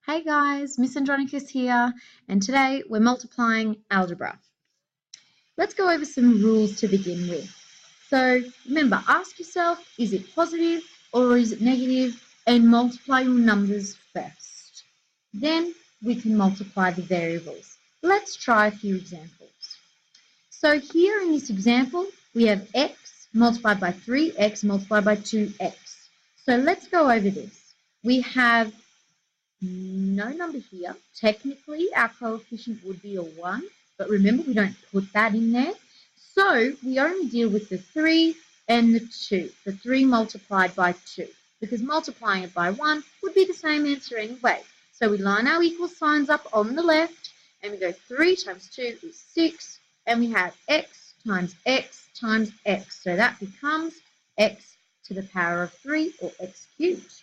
Hey guys, Miss Andronicus here, and today we're multiplying algebra. Let's go over some rules to begin with. So remember, ask yourself, is it positive or is it negative, and multiply your numbers first. Then we can multiply the variables. Let's try a few examples. So here in this example, we have x multiplied by 3x multiplied by 2x. So let's go over this. We have no number here. Technically, our coefficient would be a 1, but remember, we don't put that in there. So we only deal with the 3 and the 2, the 3 multiplied by 2, because multiplying it by 1 would be the same answer anyway. So we line our equal signs up on the left, and we go 3 times 2 is 6, and we have x times x times x. So that becomes x to the power of 3, or x cubed.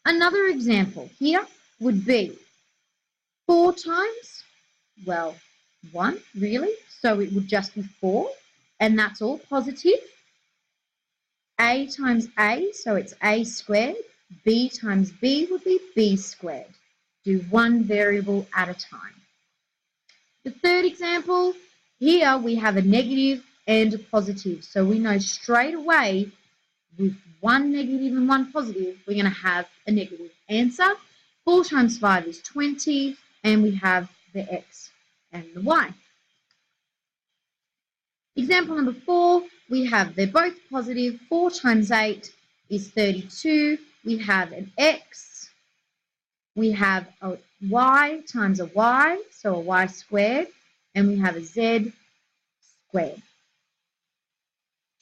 Another example here would be 4 times, well, 1 really, so it would just be 4, and that's all positive. A times A, so it's A squared. B times B would be B squared. Do one variable at a time. The third example, here we have a negative and a positive, so we know straight away with one negative and one positive, we're going to have a negative answer. 4 times 5 is 20, and we have the x and the y. Example number 4, we have they're both positive. 4 times 8 is 32. We have an x. We have a y times a y, so a y squared, and we have a z squared.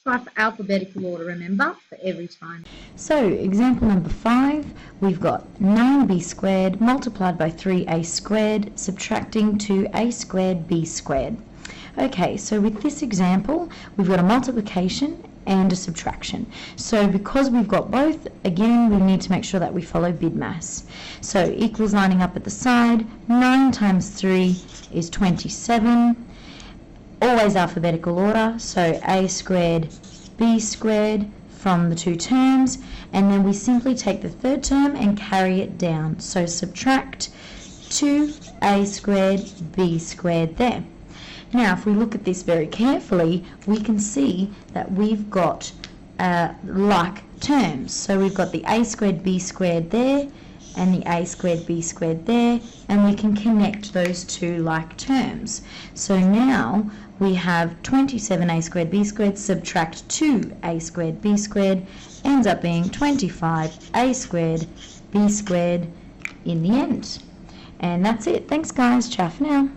Try for alphabetical order, remember, for every time. So, example number 5, we've got 9b squared multiplied by 3a squared, subtracting 2a squared b squared. Okay, so with this example, we've got a multiplication and a subtraction. So because we've got both, again, we need to make sure that we follow BIDMAS. So equals lining up at the side, 9 times 3 is 27. Always alphabetical order, so a squared, b squared from the two terms, and then we simply take the third term and carry it down. So subtract 2a squared, b squared there. Now, if we look at this very carefully, we can see that we've got like terms. So we've got the a squared, b squared there, and the a squared, b squared there, and we can connect those two like terms. So now we have 27a squared b squared subtract 2a squared b squared ends up being 25a squared b squared in the end. And that's it. Thanks guys. Ciao for now.